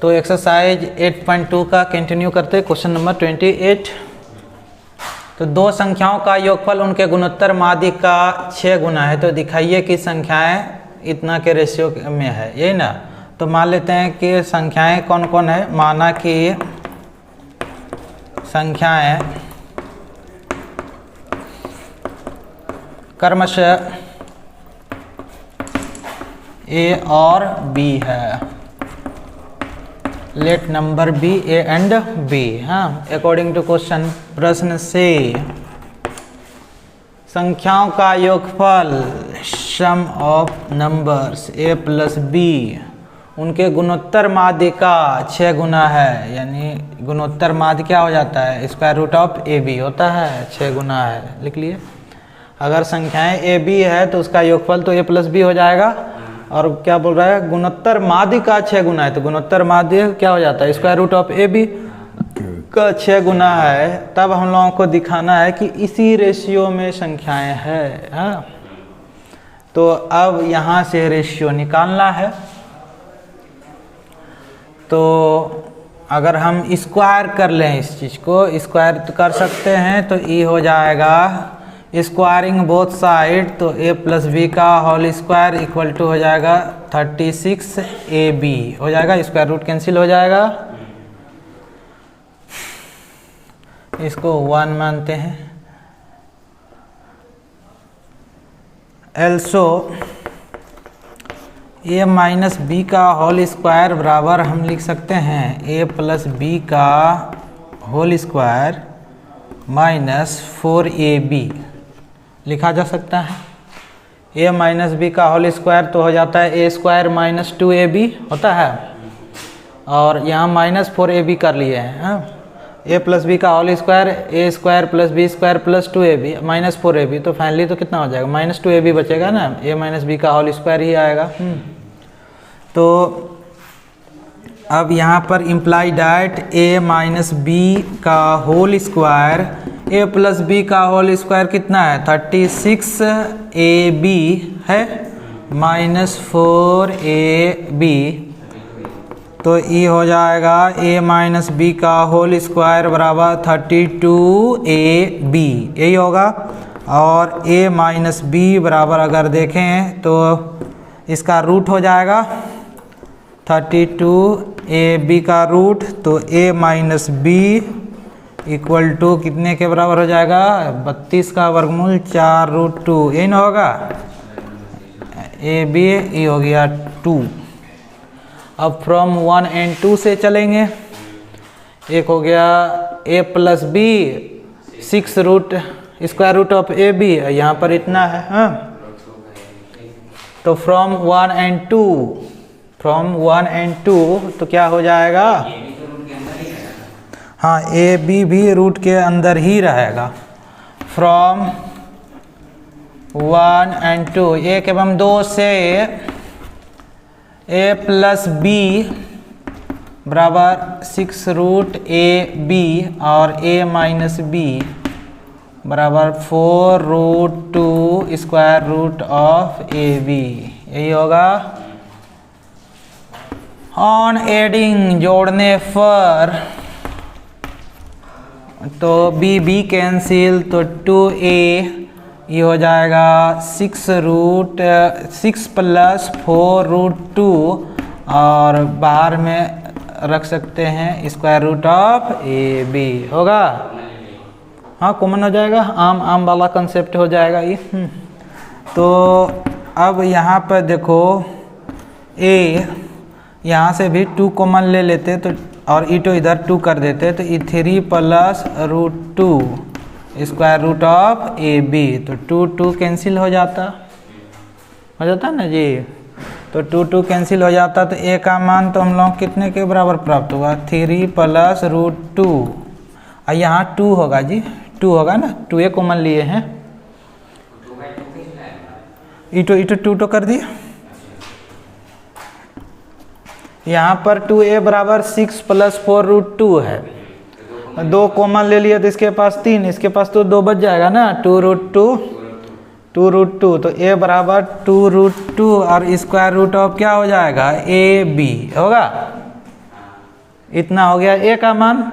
तो एक्सरसाइज 8.2 का कंटिन्यू करते हैं। Question number 28। तो दो संख्याओं का योगफल उनके गुणोत्तर माध्य का 6 गुना है, तो दिखाइए कि संख्याएं इतना के रेशियो में है, यही ना। तो मान लेते हैं कि संख्याएं कौन कौन है। माना कि संख्याएं क्रमशः ए और बी है। Let number be a and b. हाँ, अकॉर्डिंग टू क्वेश्चन, प्रश्न से संख्याओं का योगफल sum of numbers a plus b उनके गुणोत्तर माध्य का 6 गुना है। यानी गुणोत्तर माध्य क्या हो जाता है? Square root of a b होता है, 6 गुना है। लिख लिए। अगर संख्याएं ए बी है तो उसका योगफल तो ए प्लस बी हो जाएगा। और क्या बोल रहा है? गुणोत्तर माध्य का 6 गुना है, तो गुणोत्तर माध्य क्या हो जाता है? Square root of a b का 6 गुना है। तब हम लोगों को दिखाना है कि इसी रेशियो में संख्याएं हैं। हाँ, तो अब यहाँ से रेशियो निकालना है। तो अगर हम स्क्वायर कर लें इस चीज़ को, स्क्वायर तो कर सकते हैं, तो ई हो जाएगा स्क्वायरिंग बोथ साइड, तो ए प्लस बी का होल स्क्वायर इक्वल टू हो जाएगा 36 ए बी हो जाएगा। स्क्वायर रूट कैंसिल हो जाएगा। इसको 1 मानते हैं। एल्सो ए माइनस बी का होल स्क्वायर बराबर हम लिख सकते हैं ए प्लस बी का होल स्क्वायर माइनस 4ab लिखा जा सकता है। ए माइनस बी का होल स्क्वायर तो हो जाता है ए स्क्वायर माइनस 2ab होता है, और यहाँ माइनस 4ab कर लिए हैं। हाँ, ए प्लस बी का whole square a square plus b square plus 2ab minus 4ab, तो फाइनली तो कितना हो जाएगा? माइनस 2ab बचेगा ना। ए माइनस बी का होल स्क्वायर ही आएगा। तो अब यहाँ पर imply that a minus b का whole square a plus b का होल स्क्वायर कितना है? 36 ए बी है माइनस 4ab, तो ये हो जाएगा ए माइनस बी का होल स्क्वायर बराबर 32ab, यही होगा। और ए माइनस बी बराबर अगर देखें तो इसका रूट हो जाएगा 32ab का रूट, तो ए माइनस बी इक्वल टू कितने के बराबर हो जाएगा? 32 का वर्गमूल 4 रूट 2, यही ना होगा। ए बी ये हो गया 2। अब फ्रॉम 1 एंड 2 से चलेंगे। एक हो गया a plus b 6 root square root of a b, यहाँ पर इतना है। हाँ, तो फ्रॉम 1 एंड 2 तो क्या हो जाएगा? हाँ, ए बी भी रूट के अंदर ही रहेगा। फ्रॉम 1 एंड 2, 1 एवं 2 से ए प्लस बी बराबर 6 रूट ए बी और ए माइनस बी बराबर 4 root 2 square root of a b, यही होगा। ऑन एडिंग जोड़ने पर तो बी बी कैंसिल, तो 2a ये हो जाएगा 6 प्लस 4 रूट 2, और बाहर में रख सकते हैं square root of a b होगा। हाँ, कॉमन हो जाएगा, आम वाला कंसेप्ट हो जाएगा ये। तो अब यहाँ पर देखो ए यहाँ से भी 2 कॉमन ले लेते तो, और ई तो इधर 2 कर देते, तो ई 3 plus root 2 square root of a b, तो 2 कैंसिल हो जाता ना जी। तो 2 कैंसिल हो जाता, तो ए का मान तो हम लोग कितने के बराबर प्राप्त हुआ? 3 प्लस रूट 2, और यहाँ 2 होगा जी, 2 होगा ना, 2a कॉमन लिए हैं। ई तो 2 कर दिए। यहाँ पर 2a बराबर 6 प्लस 4 रूट 2 है, 2 कॉमन ले लिया तो इसके पास 3, इसके पास तो 2 बच जाएगा ना। 2 रूट 2, तो a बराबर 2 रूट 2 और स्क्वायर रूट ऑफ क्या हो जाएगा? ए बी होगा। इतना हो गया ए का मान।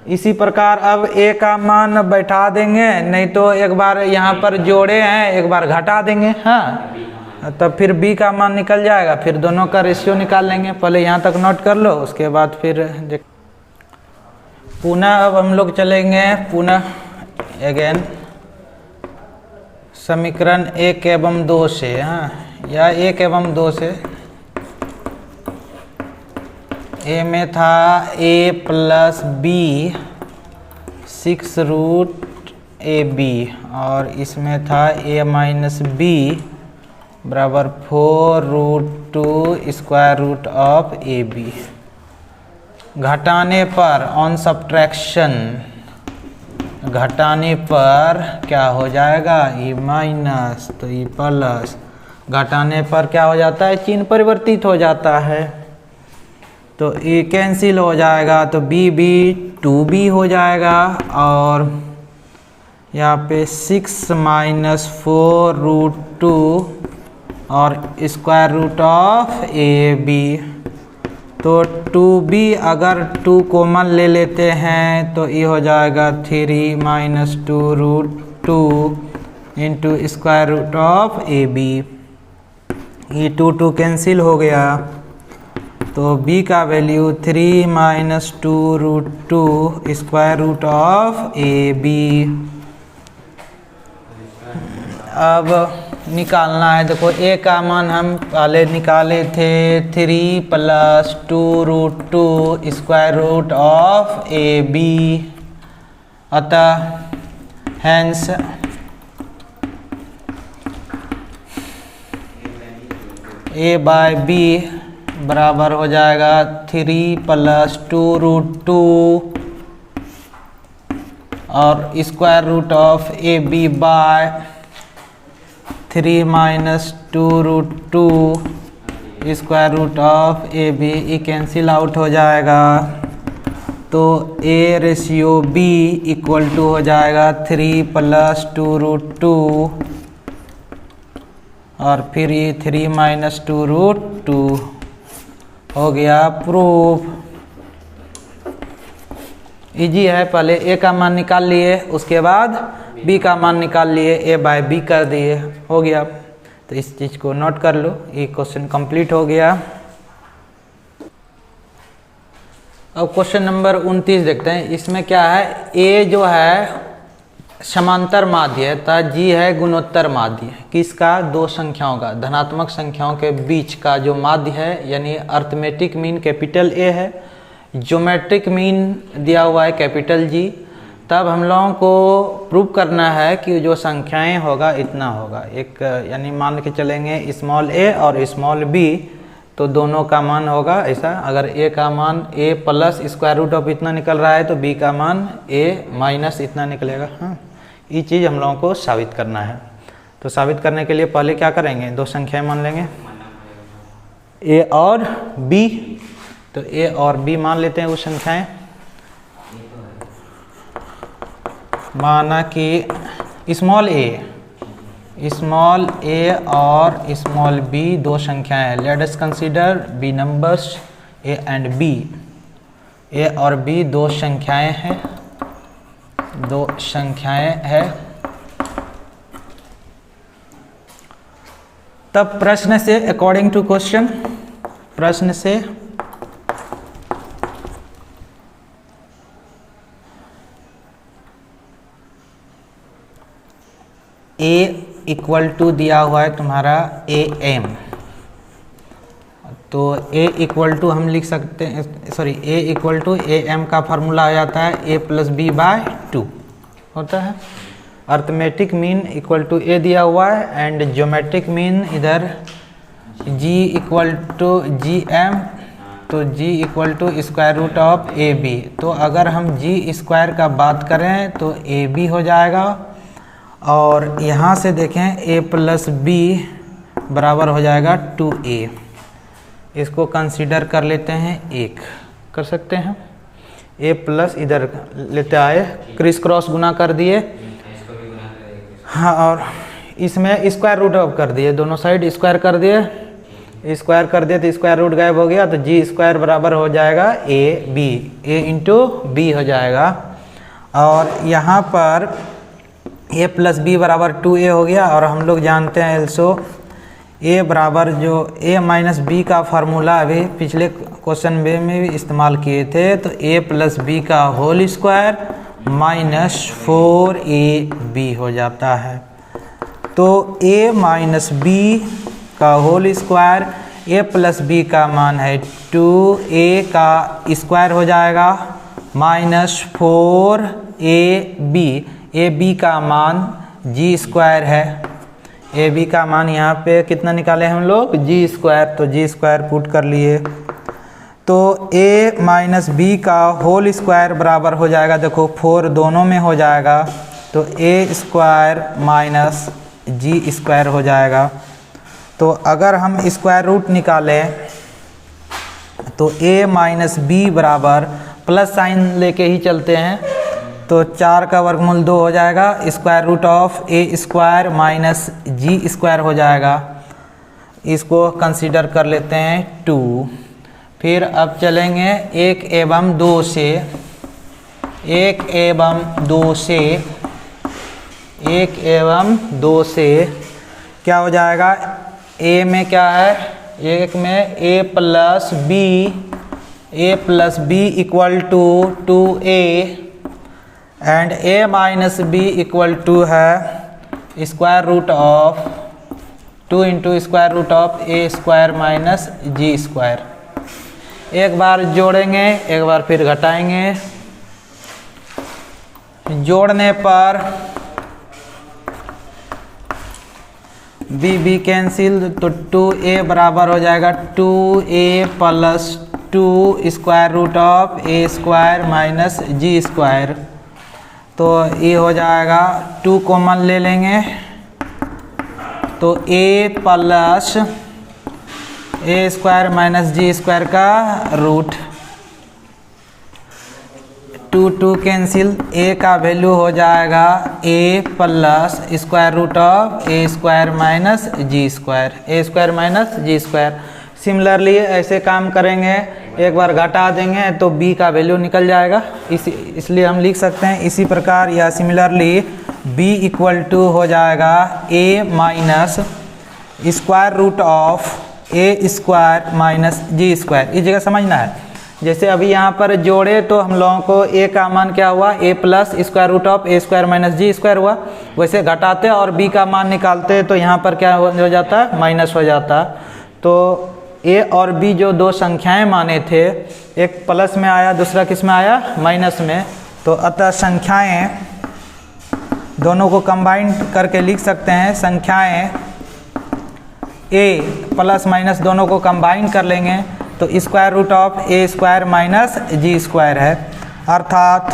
इसी प्रकार अब ए का मान बैठा देंगे, नहीं तो एक बार यहाँ पर जोड़े हैं एक बार घटा देंगे, हाँ, तब फिर बी का मान निकल जाएगा। फिर दोनों का रेशियो निकाल लेंगे। पहले यहाँ तक नोट कर लो, उसके बाद फिर पुनः अब हम लोग चलेंगे पुनः अगेन समीकरण 1 एवं 2 से, हाँ, या 1 एवं 2 से। ए में था a plus b 6 root a b, और इसमें था a माइनस बी बराबर 4 root 2 square root of a b. घटाने पर ऑन सब्ट्रैक्शन, घटाने पर क्या हो जाएगा, e माइनस तो e प्लस, घटाने पर क्या हो जाता है, चिन्ह परिवर्तित हो जाता है, तो ए कैंसिल हो जाएगा, तो बी बी 2b हो जाएगा। और यहाँ पे 6 माइनस 4 रूट 2 और square root of a b, तो 2b अगर 2 कॉमन ले लेते हैं तो ये हो जाएगा 3 minus 2 root 2 into square root of a b. ये 2 कैंसिल हो गया, तो b का value 3 minus 2 root 2 square root of a b. अब निकालना है, देखो a का मान हम पहले निकाले थे 3 plus 2 root 2 square root of a b, अतः हैंस a बाय बी बराबर हो जाएगा 3 प्लस 2 रूट 2 और square root of a b by 3 minus 2 root 2 square root of a b. ये कैंसिल आउट हो जाएगा, तो a ratio b equal to हो जाएगा 3 प्लस 2 रूट 2 और फिर ये 3 माइनस 2 रूट 2 हो गया प्रूफ। इजी है, पहले ए का मान निकाल लिए, उसके बाद बी का मान निकाल लिए, ए बाय बी कर दिए, हो गया। तो इस चीज़ को नोट कर लो, ये क्वेश्चन कंप्लीट हो गया। अब क्वेश्चन नंबर 29 देखते हैं। इसमें क्या है, ए जो है समांतर माध्य है, तथा जी है गुणोत्तर माध्य। किसका, दो संख्याओं का, धनात्मक संख्याओं के बीच का जो माध्य है, यानी अर्थमेटिक मीन कैपिटल ए है, ज्योमेट्रिक मीन दिया हुआ है कैपिटल जी। तब हम लोगों को प्रूव करना है कि जो संख्याएं होगा इतना होगा, एक यानी मान के चलेंगे स्मॉल ए और स्मॉल बी, तो दोनों का मान होगा ऐसा। अगर ए का मान ए प्लस स्क्वायर रूट ऑफ इतना निकल रहा है तो बी का मान ए माइनस इतना निकलेगा। हाँ, ये चीज़ हम लोगों को साबित करना है। तो साबित करने के लिए पहले क्या करेंगे, दो संख्याएं मान लेंगे ए और बी। तो ए और बी मान लेते हैं वो संख्याएं। माना कि स्मॉल ए और स्मॉल बी दो संख्याएं हैं। Let us consider b numbers a and b. A और बी दो संख्याएं हैं, दो संख्याएं हैं। तब प्रश्न से अकॉर्डिंग टू क्वेश्चन, प्रश्न से ए इक्वल टू दिया हुआ है तुम्हारा ए एम, तो ए इक्वल टू हम लिख सकते हैं, sorry a equal to A M का फार्मूला आ जाता है ए प्लस बी बाय 2 होता है। Arithmetic mean equal to a दिया हुआ है एंड ज्योमेट्रिक मीन इधर G equal to G M, तो G equal to square root of a b. तो अगर हम जी स्क्वायर का बात करें तो ए बी हो जाएगा, और यहाँ से देखें ए प्लस बी बराबर हो जाएगा 2a। इसको कंसीडर कर लेते हैं, एक कर सकते हैं। a प्लस इधर लेते आए, क्रिस क्रॉस गुना कर दिए, हाँ, और इसमें स्क्वायर रूट ऑफ कर दिए, दोनों साइड स्क्वायर कर दिए, स्क्वायर कर दिए तो स्क्वायर रूट गायब हो गया, तो जी स्क्वायर बराबर हो जाएगा a b, a into b हो जाएगा। और यहाँ पर ए प्लस बी बराबर 2a हो गया। और हम लोग जानते हैं एल्सो ए बराबर जो ए माइनस बी का फार्मूला अभी पिछले क्वेश्चन में भी इस्तेमाल किए थे, तो ए प्लस बी का होल स्क्वायर माइनस 4ab हो जाता है। तो ए माइनस बी का whole square, a plus b का मान है 2a का स्क्वायर हो जाएगा माइनस 4ab, ए बी का मान जी स्क्वायर है। ए बी का मान यहाँ पे कितना निकाले हम लोग, जी स्क्वायर, तो जी स्क्वायर पुट कर लिए। तो ए माइनस बी का होल स्क्वायर बराबर हो जाएगा, देखो 4 दोनों में हो जाएगा, तो ए स्क्वायर माइनस जी स्क्वायर हो जाएगा। तो अगर हम स्क्वायर रूट निकालें तो ए माइनस बी बराबर प्लस साइन लेके ही चलते हैं, तो 4 का वर्गमूल 2 हो जाएगा, square root of a square minus ji square हो जाएगा। इसको कंसीडर कर लेते हैं 2। फिर अब चलेंगे 1 एवं 2 से, 1 एवं 2 से, 1 एवं 2 से क्या हो जाएगा, ए में क्या है, 1 में a plus b equal to 2a and a minus b equal to है square root of 2 into square root of a square minus ji square. एक बार जोड़ेंगे, एक बार फिर घटाएंगे। जोड़ने पर बी कैंसिल, तो 2a बराबर हो जाएगा 2a plus 2 square root of a square minus ji square. तो ये हो जाएगा 2 कॉमन ले लेंगे, तो a प्लस a square minus ji square का रूट, 2 कैंसिल, a का वैल्यू हो जाएगा a plus square root of a square minus ji square, a square minus ji square. Similarly ऐसे काम करेंगे, एक बार घटा देंगे तो b का वैल्यू निकल जाएगा, इसलिए हम लिख सकते हैं इसी प्रकार, या सिमिलरली b इक्वल टू हो जाएगा a minus square root of a square minus ji square. इस जगह समझना है, जैसे अभी यहाँ पर जोड़े तो हम लोगों को a का मान क्या हुआ, a plus square root of a square minus ji square हुआ, वैसे घटाते और b का मान निकालते तो यहाँ पर क्या हो जाता है, माइनस हो जाता। तो a और b जो दो संख्याएं माने थे, एक प्लस में आया, दूसरा किस में आया, माइनस में, तो अतः संख्याएं दोनों को कंबाइन करके लिख सकते हैं। संख्याएं a प्लस माइनस दोनों को कंबाइन कर लेंगे तो square root of a square minus ji square है। अर्थात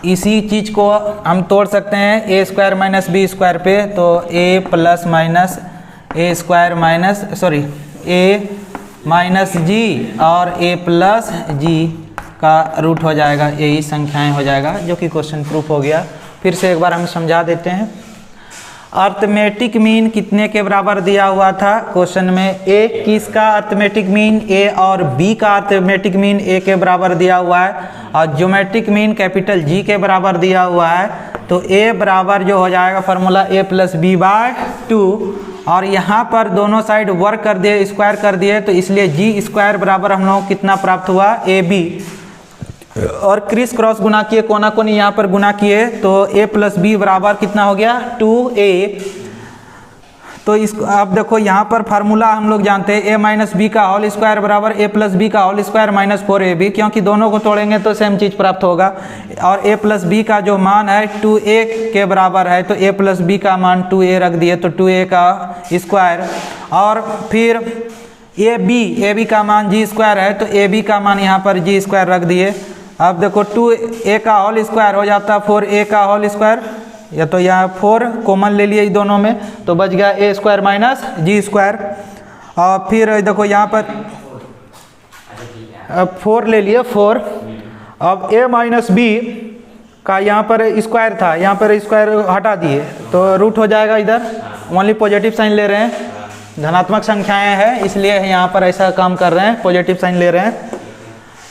इसी चीज़ को हम तोड़ सकते हैं a square minus b square पे, तो a plus minus a square minus a minus g और ए प्लस जी का रूट हो जाएगा, यही संख्याएं हो जाएगा, जो कि क्वेश्चन प्रूफ हो गया। फिर से एक बार हम समझा देते हैं। अर्थमेटिक मीन कितने के बराबर दिया हुआ था क्वेश्चन में, ए किसका अर्थमेटिक मीन, ए और बी का अर्थमेटिक मीन ए के बराबर दिया हुआ है, और ज्योमेट्रिक मीन कैपिटल जी के बराबर दिया हुआ है। तो ए बराबर जो हो जाएगा formula A plus b by 2, और यहाँ पर दोनों साइड वर्क कर दिए, स्क्वायर कर दिए, तो इसलिए जी स्क्वायर बराबर हम लोग कितना प्राप्त हुआ, ए बी, और क्रिस क्रॉस गुना किए, कोना कोनी यहाँ पर गुना किए, तो a प्लस बी बराबर कितना हो गया 2a। तो इसको अब देखो यहाँ पर फार्मूला हम लोग जानते हैं, a माइनस बी का होल स्क्वायर बराबर a प्लस बी का होल स्क्वायर माइनस 4ab, क्योंकि दोनों को तोड़ेंगे तो सेम चीज़ प्राप्त होगा। और a प्लस बी का जो मान है 2a के बराबर है, तो a प्लस बी का मान 2a रख दिए, तो 2a का स्क्वायर, और फिर ए बी का मान जी स्क्वायर है, तो ए बी का मान यहाँ पर जी स्क्वायर रख दिए। अब देखो 2a का होल स्क्वायर हो जाता 4a का होल स्क्वायर, या तो यहाँ 4 कॉमन ले लिए दोनों में, तो बच गया ए स्क्वायर माइनस जी स्क्वायर। और फिर देखो यहाँ पर अब 4 ले लिए 4, अब a माइनस बी का यहाँ पर स्क्वायर था, यहाँ पर स्क्वायर हटा दिए, तो रूट हो जाएगा, इधर ओनली पॉजिटिव साइन ले रहे हैं, धनात्मक संख्याएं हैं, इसलिए यहाँ पर ऐसा काम कर रहे हैं, पॉजिटिव साइन ले रहे हैं।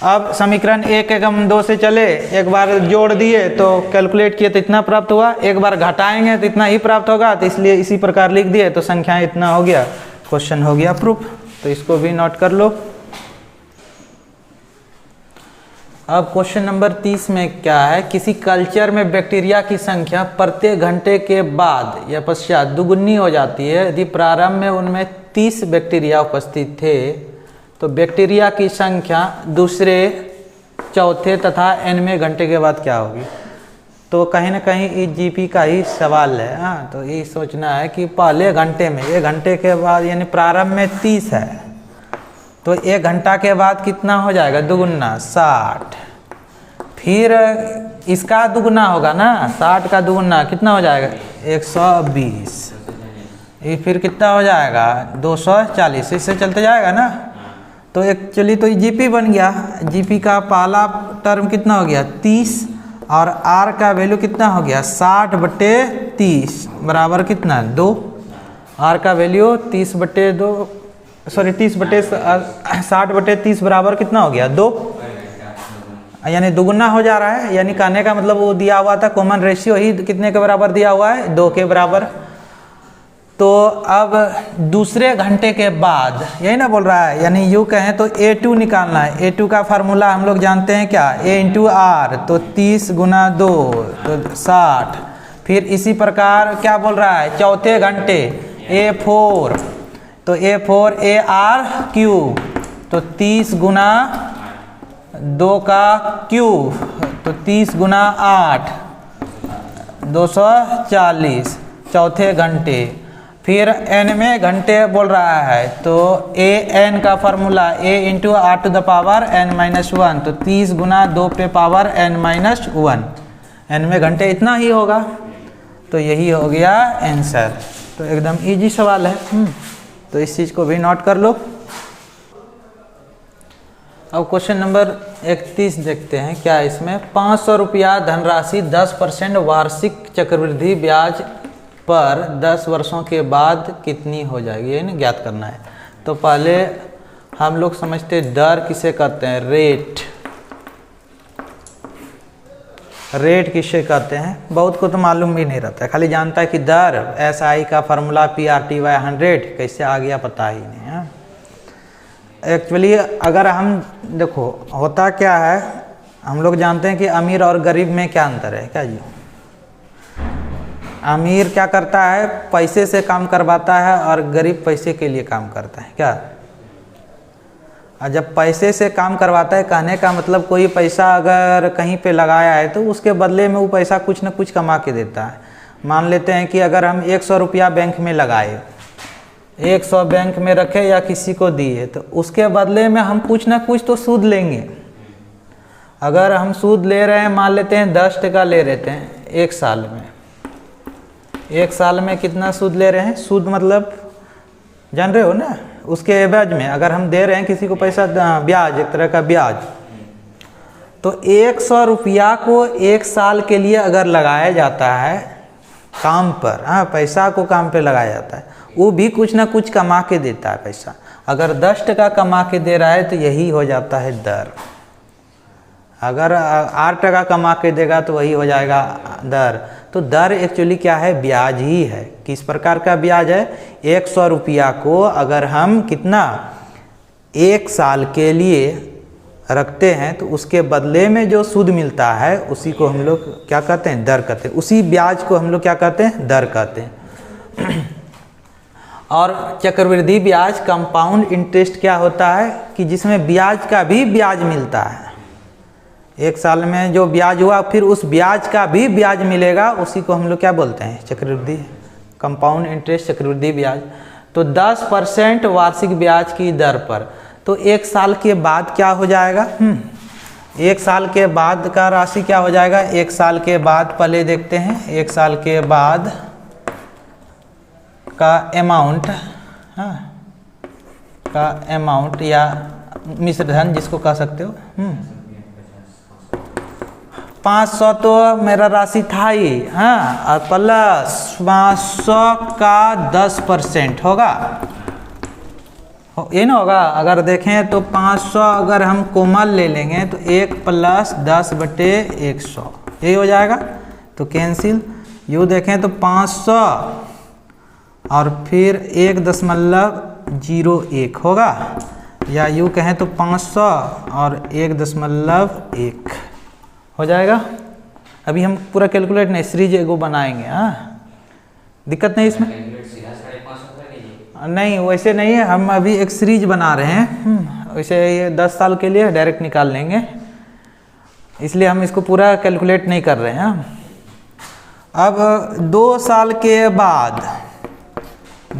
अब समीकरण 1 एकम 2 से चले, एक बार जोड़ दिए तो कैलकुलेट किए तो इतना प्राप्त हुआ, एक बार घटाएंगे तो इतना ही प्राप्त होगा, तो इसलिए इसी प्रकार लिख दिए तो संख्याएं इतना हो गया, क्वेश्चन हो गया प्रूफ। तो इसको भी नोट कर लो। अब क्वेश्चन नंबर 30 में क्या है, किसी कल्चर में बैक्टीरिया की संख्या प्रत्येक घंटे के बाद या पश्चात दुगुनी हो जाती है यदि प्रारंभ में उनमें 30 बैक्टीरिया उपस्थित थे, तो बैक्टीरिया की संख्या दूसरे, चौथे तथा nवें घंटे के बाद क्या होगी। तो कहीं ना कहीं इस जीपी का ही सवाल है। हाँ, तो ये सोचना है कि पहले घंटे में, 1 घंटे के बाद यानी प्रारंभ में 30 है, तो 1 घंटा के बाद कितना हो जाएगा, दुगुना 60, फिर इसका दुगुना होगा ना, 60 का दुगुना कितना हो जाएगा 120, ये फिर कितना हो जाएगा 240, इससे चलते जाएगा ना। तो एक्चुअली तो जीपी बन गया, जीपी का पहला टर्म कितना हो गया 30 और आर का वैल्यू कितना हो गया 60/30 बराबर कितना 2, आर का वैल्यू 30/2 सॉरी 60/30 बराबर कितना हो गया 2, यानी दुगुना हो जा रहा है। यानी कहने का मतलब वो दिया हुआ था कॉमन रेशियो ही कितने के बराबर दिया हुआ है 2 के बराबर। तो अब दूसरे घंटे के बाद यही ना बोल रहा है, यानी यूँ कहें तो A2 निकालना है। A2 का फार्मूला हम लोग जानते हैं क्या, A×R, तो 30 × 2 तो 60। फिर इसी प्रकार क्या बोल रहा है चौथे घंटे A4, तो A4 AR³ तो 30 × 2 का क्यूब तो 30 × 8 240 चौथे घंटे। फिर nवें घंटे बोल रहा है तो an का फार्मूला A×r⁻n−1 तो 30 × 2 पे पावर n−1, nवें घंटे इतना ही होगा। तो यही हो गया आंसर। तो एकदम इजी सवाल है। तो इस चीज़ को भी नोट कर लो। अब क्वेश्चन नंबर 31 देखते हैं क्या है इसमें। 500 रुपया धनराशि 10% वार्षिक चक्रवृद्धि ब्याज पर 10 वर्षों के बाद कितनी हो जाएगी, ये नहीं ज्ञात करना है। तो पहले हम लोग समझते दर किसे कहते हैं, रेट। रेट किसे कहते हैं बहुत को तो मालूम भी नहीं रहता है, खाली जानता है कि दर, SI का फार्मूला PRT/100 कैसे आ गया पता ही नहीं है। एक्चुअली अगर हम देखो होता क्या है, हम लोग जानते हैं कि अमीर और गरीब में क्या अंतर है क्या जी। अमीर क्या करता है पैसे से काम करवाता है और गरीब पैसे के लिए काम करता है क्या। और जब पैसे से काम करवाता है कहने का मतलब कोई पैसा अगर कहीं पे लगाया है तो उसके बदले में वो पैसा कुछ न कुछ कमा के देता है। मान लेते हैं कि अगर हम 100 रुपया बैंक में लगाए, 100 बैंक में रखे या किसी को दिए, तो उसके बदले में हम कुछ ना कुछ तो सूद लेंगे। अगर हम सूद ले रहे हैं, मान लेते हैं 10% ले रहे हैं 1 साल में, 1 साल में कितना सूद ले रहे हैं, सूद मतलब जान रहे हो ना, उसके एवज में अगर हम दे रहे हैं किसी को पैसा, ब्याज, एक तरह का ब्याज, तो 100 रुपया को 1 साल के लिए अगर लगाया जाता है काम पर, हाँ पैसा को काम पे लगाया जाता है, वो भी कुछ ना कुछ कमा के देता है पैसा। अगर 10% कमा के दे रहा है तो यही हो जाता है दर। अगर 8% कमा के देगा तो वही हो जाएगा दर। तो दर एक्चुअली क्या है, ब्याज ही है। किस प्रकार का ब्याज है, 100 रुपया को अगर हम कितना 1 साल के लिए रखते हैं तो उसके बदले में जो सूद मिलता है उसी को हम लोग क्या कहते हैं, दर कहते हैं। उसी ब्याज को हम लोग क्या कहते हैं, दर कहते हैं। और चक्रवृद्धि ब्याज, कंपाउंड इंटरेस्ट क्या होता है कि जिसमें ब्याज का भी ब्याज मिलता है। 1 साल में जो ब्याज हुआ फिर उस ब्याज का भी ब्याज मिलेगा, उसी को हम लोग क्या बोलते हैं, चक्रवृद्धि, कंपाउंड इंटरेस्ट, चक्रवृद्धि ब्याज। तो 10% वार्षिक ब्याज की दर पर, तो 1 साल के बाद क्या हो जाएगा, 1 साल के बाद का राशि क्या हो जाएगा। 1 साल के बाद पहले देखते हैं, 1 साल के बाद का अमाउंट, हाँ का अमाउंट या मिश्र धन जिसको कह सकते हो। 500 तो मेरा राशि था ही, हाँ, और प्लस 500 का 10% होगा, ये ना होगा। अगर देखें तो 500 अगर हम कोमल ले लेंगे तो 1 + 10/100 यही हो जाएगा, तो कैंसिल। यू देखें तो 500 और फिर 1.01 होगा, या यू कहें तो 500 और 1.1 हो जाएगा। अभी हम पूरा कैलकुलेट नहीं, सीरीज एगो बनाएंगे। हाँ, दिक्कत नहीं इसमें, नहीं वैसे नहीं है, हम अभी एक सीरीज बना रहे हैं। वैसे ये 10 साल के लिए डायरेक्ट निकाल लेंगे, इसलिए हम इसको पूरा कैलकुलेट नहीं कर रहे हैं। अब 2 साल के बाद,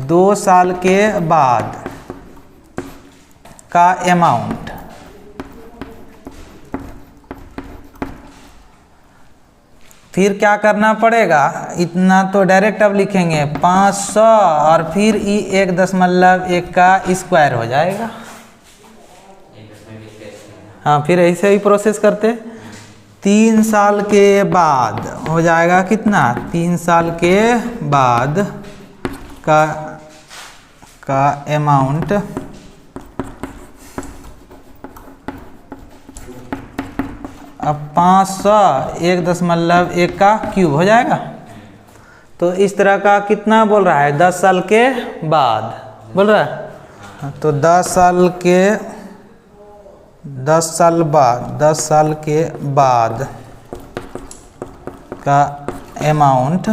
2 साल के बाद का अमाउंट, फिर क्या करना पड़ेगा, इतना तो डायरेक्ट अब लिखेंगे 500 और फिर 1.1 का स्क्वायर हो जाएगा। हाँ, फिर ऐसे ही प्रोसेस करते। 3 साल के बाद हो जाएगा कितना, 3 साल के बाद का अमाउंट अब 500 1.1 का क्यूब हो जाएगा। तो इस तरह का कितना बोल रहा है, 10 साल के बाद बोल रहा है। तो 10 साल के बाद का अमाउंट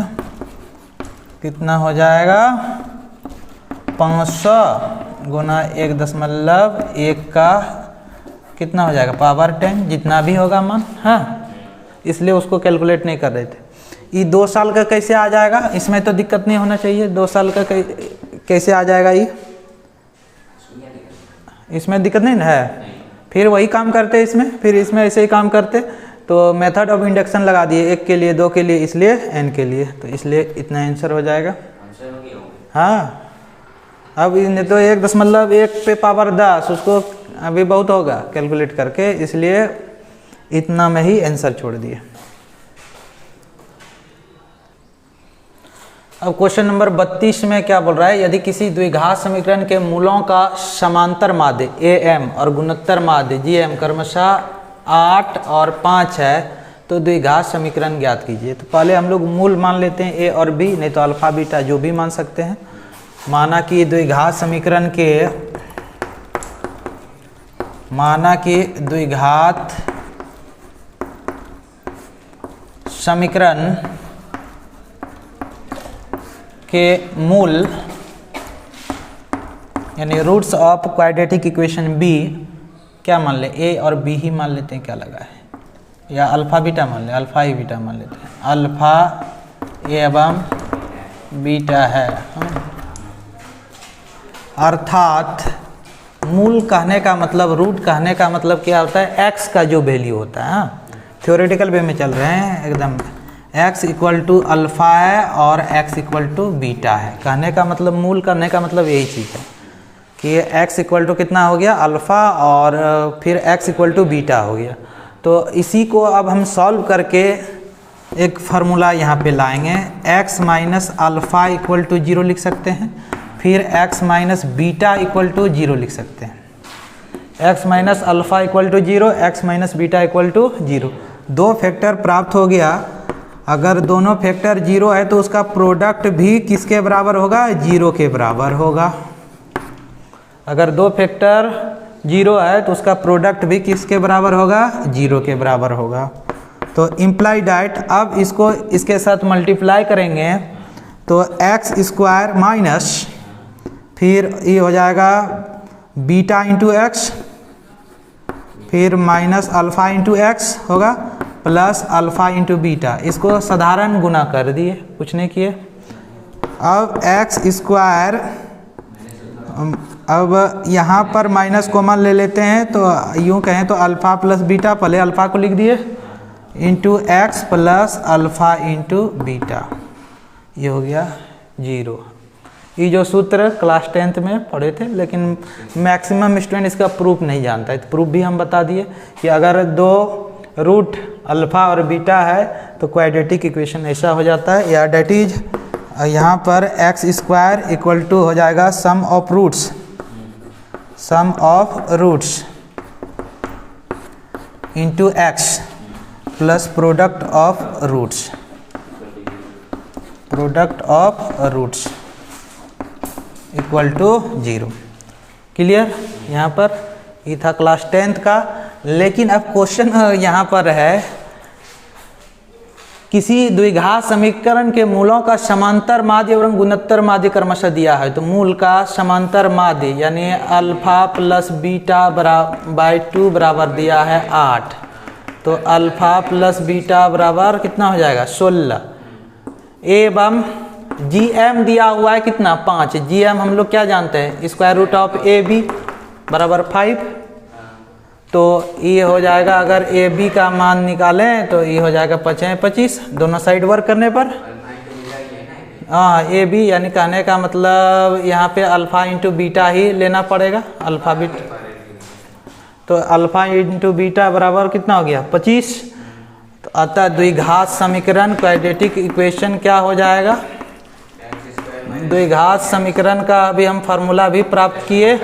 कितना हो जाएगा, 500 गुना 1.1 का कितना हो जाएगा, पावर 10, जितना भी होगा मान। हाँ, इसलिए उसको कैलकुलेट नहीं कर रहे थे। ये 2 साल का कैसे आ जाएगा, इसमें तो दिक्कत नहीं होना चाहिए। 2 साल का कैसे आ जाएगा ये, इसमें दिक्कत नहीं ना है। फिर वही काम करते इसमें, फिर इसमें ऐसे ही काम करते। तो मेथड ऑफ इंडक्शन लगा दिए, 1 के लिए, 2 के लिए, इसलिए n के लिए, तो इसलिए इतना आंसर हो जाएगा। हाँ, अब इन्हें तो 1.1 पे पावर 10, उसको अभी बहुत होगा कैलकुलेट करके, इसलिए इतना में ही आंसर छोड़ दिए। अब क्वेश्चन नंबर 32 में क्या बोल रहा है, यदि किसी द्विघात समीकरण के मूलों का समांतर माध्य am और गुणोत्तर माध्य gm क्रमशः 8 और 5 है तो द्विघात समीकरण ज्ञात कीजिए। तो पहले हम लोग मूल मान लेते हैं a और b, नहीं तो अल्फा बीटा जो भी मान सकते हैं। माना कि द्विघात समीकरण के मूल यानी roots of quadratic equation b क्या मान ले, a और b ही मान लेते हैं, क्या लगा है, या अल्फा बीटा मान ले, अल्फा ही बीटा मान लेते हैं, अल्फा एवं बीटा है। अर्थात मूल कहने का मतलब, रूट कहने का मतलब क्या होता है, x का जो वैल्यू होता है। थ्योरेटिकल वे में चल रहे हैं एकदम, x = अल्फ़ा है और x = बीटा है। कहने का मतलब, मूल करने का मतलब यही चीज़ है कि x = कितना हो गया, अल्फ़ा, और फिर x = बीटा हो गया। तो इसी को अब हम सॉल्व करके एक फार्मूला यहाँ पे लाएंगे, x - अल्फ़ा = 0 लिख सकते हैं, फिर x - बीटा = 0 लिख सकते हैं। x - alpha = 0, x - beta = 0। 2 factor प्राप्त हो गया। अगर दोनों फैक्टर 0 है तो उसका प्रोडक्ट भी किसके बराबर होगा, 0 के बराबर होगा। अगर 2 फैक्टर 0 है तो उसका प्रोडक्ट भी किसके बराबर होगा, 0 के बराबर होगा। तो इम्प्लाई डैट, अब इसको इसके साथ मल्टीप्लाई करेंगे तो x² माइनस, फिर ये हो जाएगा बीटा इंटू x, फिर माइनस अल्फ़ा इंटू x होगा, प्लस अल्फ़ा इंटू बीटा। इसको साधारण गुना कर दिए, कुछ नहीं किए। अब x², अब यहाँ पर माइनस कॉमन ले लेते हैं, तो यूँ कहें तो अल्फ़ा प्लस बीटा, पहले अल्फ़ा को लिख दिए, into x plus alpha into beta, ये हो गया 0। ये जो सूत्र क्लास 10th में पढ़े थे, लेकिन मैक्सिमम स्टूडेंट इसका प्रूफ नहीं जानता है। तो प्रूफ भी हम बता दिए कि अगर 2 रूट अल्फ़ा और बीटा है तो क्वाड्रेटिक इक्वेशन ऐसा हो जाता है, या डेट इज यहाँ पर x² = हो जाएगा sum of roots sum of roots into x plus product of roots equal to 0। Clear? यहाँ पर ये था क्लास 10th का। लेकिन अब क्वेश्चन यहाँ पर है, किसी द्विघात समीकरण के मूलों का समांतर माध्य एवं गुणोत्तर माध्य क्रमशः दिया है। तो मूल का समांतर माध्य यानी अल्फा प्लस बीटा बाई 2 बराबर दिया है 8। तो अल्फा प्लस बीटा बराबर कितना हो जाएगा 16 एवं GM दिया हुआ है कितना 5। GM हम लोग क्या जानते हैं, स्क्वायर रूट ऑफ AB बराबर 5। तो ये हो जाएगा, अगर AB का मान निकालें तो ये हो जाएगा 5×25 दोनों साइड वर्क करने पर। हाँ AB यानी कहने का मतलब यहाँ पे अल्फ़ा इंटू बीटा ही लेना पड़ेगा, अल्फ़ा बीटा। तो अल्फ़ा इंटू बीटा बराबर कितना हो गया 25। तो अतः द्विघात समीकरण क्वाड्रेटिक इक्वेशन क्या हो जाएगा, द्विघात समीकरण का अभी हम फार्मूला भी प्राप्त किए,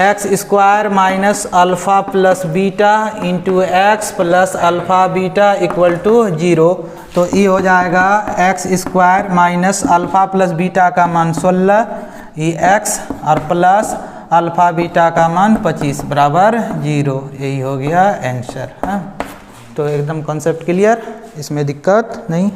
x square minus alpha plus beta into x plus alpha beta equal to 0। तो ये हो जाएगा x square minus alpha plus beta का मान 16, ये एक्स और प्लस अल्फ़ा बीटा का मान 25 बराबर 0। यही हो गया आंसर। हाँ, तो एकदम कॉन्सेप्ट क्लियर, इसमें दिक्कत नहीं।